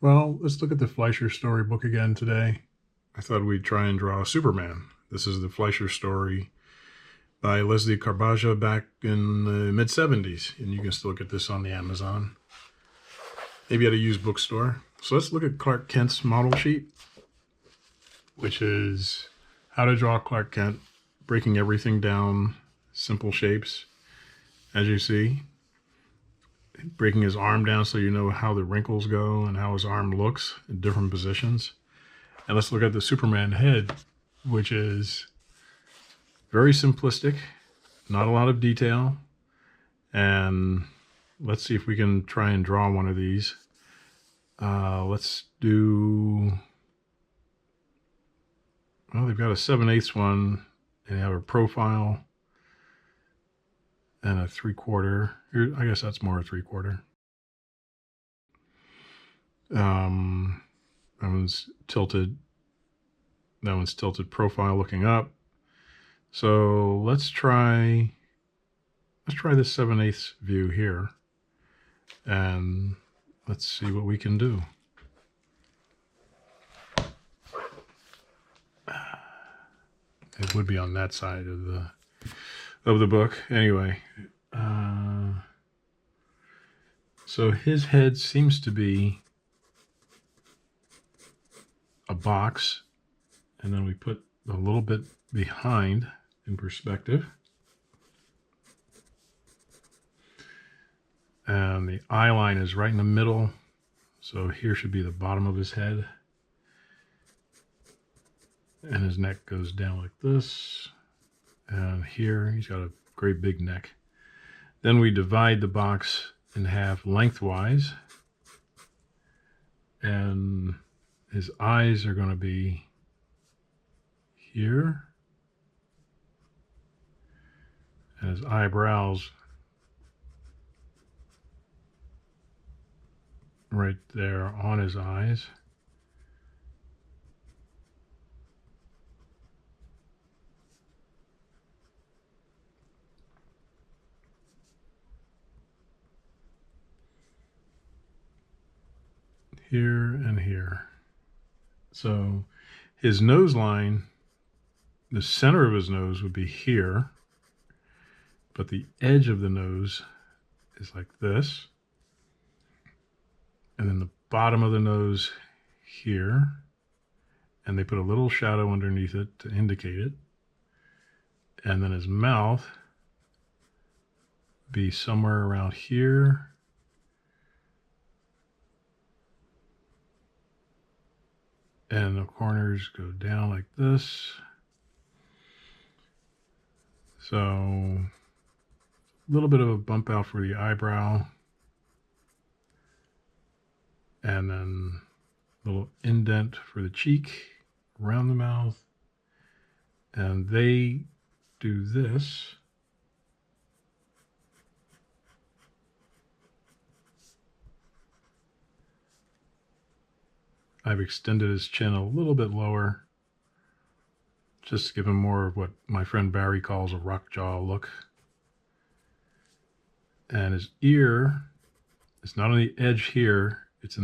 Well, let's look at the Fleischer storybook again today. I thought we'd try and draw Superman. This is the Fleischer story by Leslie Carbaja back in the mid-70s, and you can still get this on the Amazon. Maybe at a used bookstore. So let's look at Clark Kent's model sheet, which is how to draw Clark Kent, breaking everything down, simple shapes, as you see. Breaking his arm down so you know how the wrinkles go and how his arm looks in different positions. And let's look at the Superman head, which is very simplistic, not a lot of detail. And let's see if we can try and draw one of these. Let's do, well, they've got a 7/8 one, and they have a profile and a 3/4. Here, I guess that's more a 3/4. That one's tilted. That one's tilted profile looking up. So let's try this 7/8 view here, and let's see what we can do. It would be on that side of the book anyway. So his head seems to be a box, and then we put a little bit behind in perspective, and the eye line is right in the middle, so here should be the bottom of his head, and his neck goes down like this, and here he's got a great big neck. Then we divide the box in half lengthwise, and his eyes are going to be here, and his eyebrows right there on his eyes. Here and here. So his nose line, the center of his nose would be here, but the edge of the nose is like this. And then the bottom of the nose here, and they put a little shadow underneath it to indicate it. And then his mouth be somewhere around here. And the corners go down like this. So a little bit of a bump out for the eyebrow. And then a little indent for the cheek around the mouth. And they do this. I've extended his chin a little bit lower, just to give him more of what my friend Barry calls a rock jaw look. And his ear is not on the edge here, it's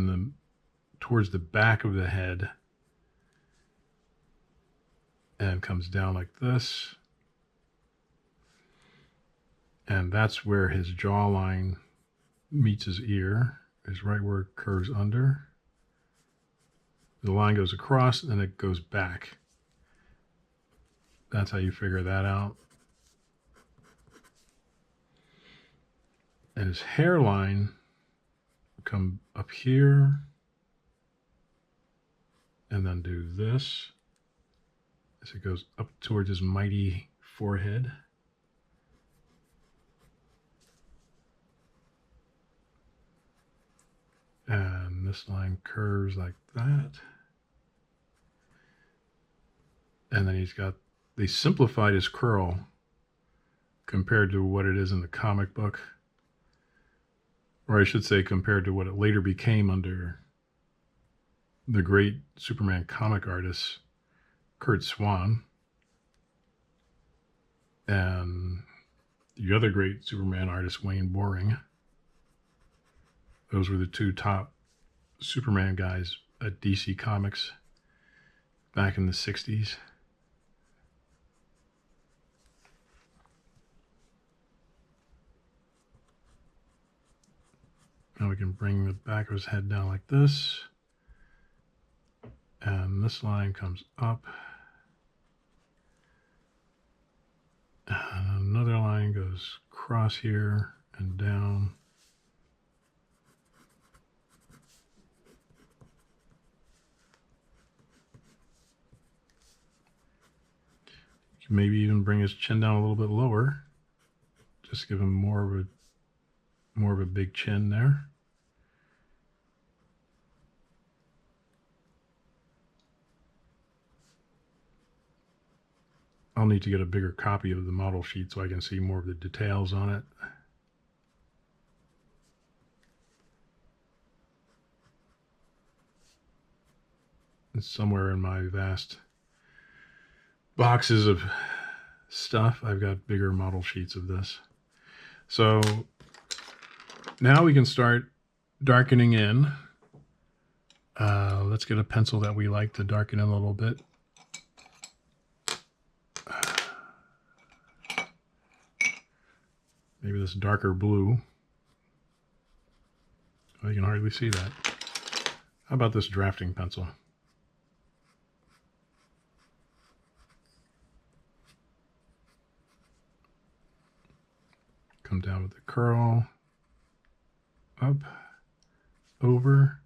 towards the back of the head, and comes down like this. And that's where his jawline meets his ear, is right where it curves under. The line goes across and it goes back. That's how you figure that out. And his hairline will come up here and then do this as it goes up towards his mighty forehead. And this line curves like that. And then they simplified his curl compared to what it is in the comic book. Or I should say compared to what it later became under the great Superman comic artist, Curt Swan. And the other great Superman artist, Wayne Boring. Those were the two top Superman guys at DC Comics back in the 60s. Now we can bring the back of his head down like this. And this line comes up. And another line goes across here and down. You can maybe even bring his chin down a little bit lower. Just give him more of a big chin there. I'll need to get a bigger copy of the model sheet so I can see more of the details on it. It's somewhere in my vast boxes of stuff, I've got bigger model sheets of this. So now we can start darkening in. Let's get a pencil that we like to darken in a little bit. Maybe this darker blue. Oh, you can hardly see that. How about this drafting pencil? Come down with the curl, up, over.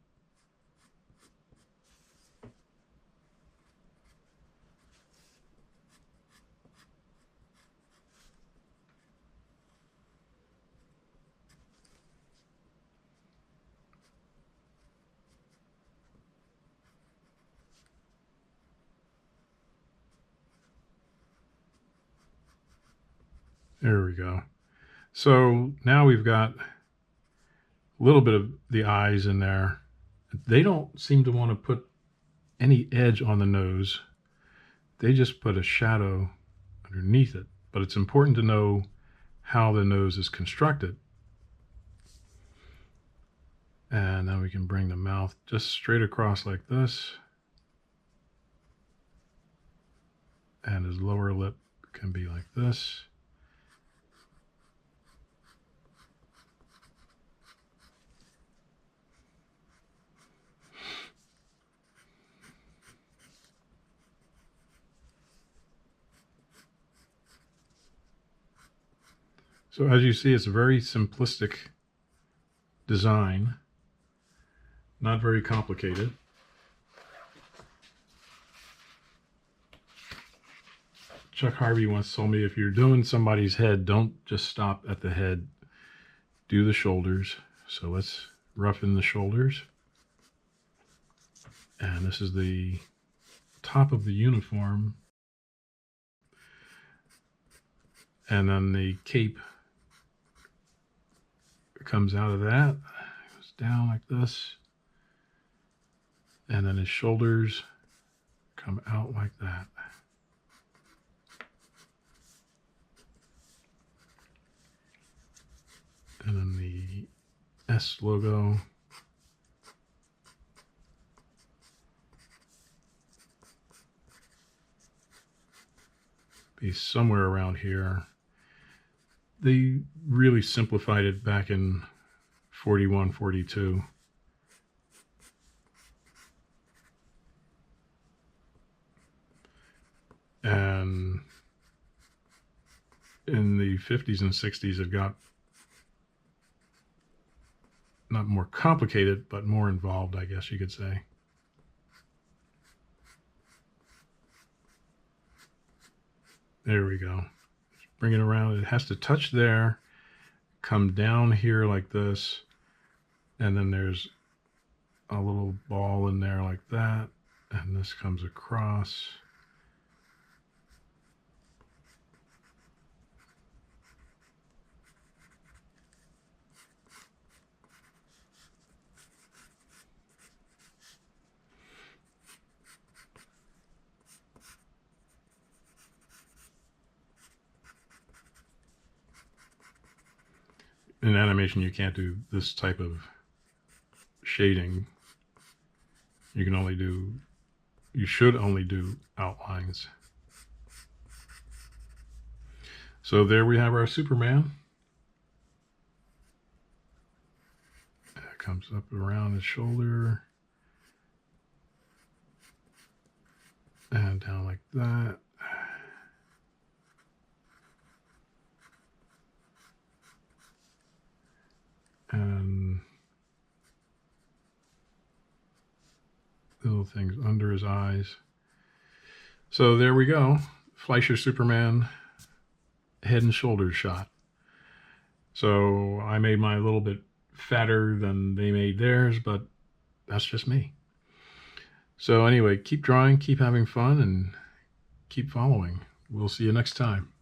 There we go. So now we've got a little bit of the eyes in there. They don't seem to want to put any edge on the nose. They just put a shadow underneath it. But it's important to know how the nose is constructed. And then we can bring the mouth just straight across like this. And his lower lip can be like this. So as you see, it's a very simplistic design, not very complicated. Chuck Harvey once told me, if you're doing somebody's head, don't just stop at the head, do the shoulders. So let's roughen the shoulders. And this is the top of the uniform. And then the cape comes out of that, goes down like this, and then his shoulders come out like that. And then the S logo. Be somewhere around here. They really simplified it back in 41, 42. And in the 50s and 60s, it got not more complicated, but more involved, I guess you could say. There we go. Bring it around. It has to touch there, come down here like this, and then there's a little ball in there like that, and this comes across. In animation, you can't do this type of shading You should only do outlines. So there we have our Superman. It comes up around his shoulder and down like that. And little things under his eyes. So there we go. Fleischer Superman head and shoulders shot. So I made mine a little bit fatter than they made theirs, but that's just me. So anyway, keep drawing, keep having fun, and keep following. We'll see you next time.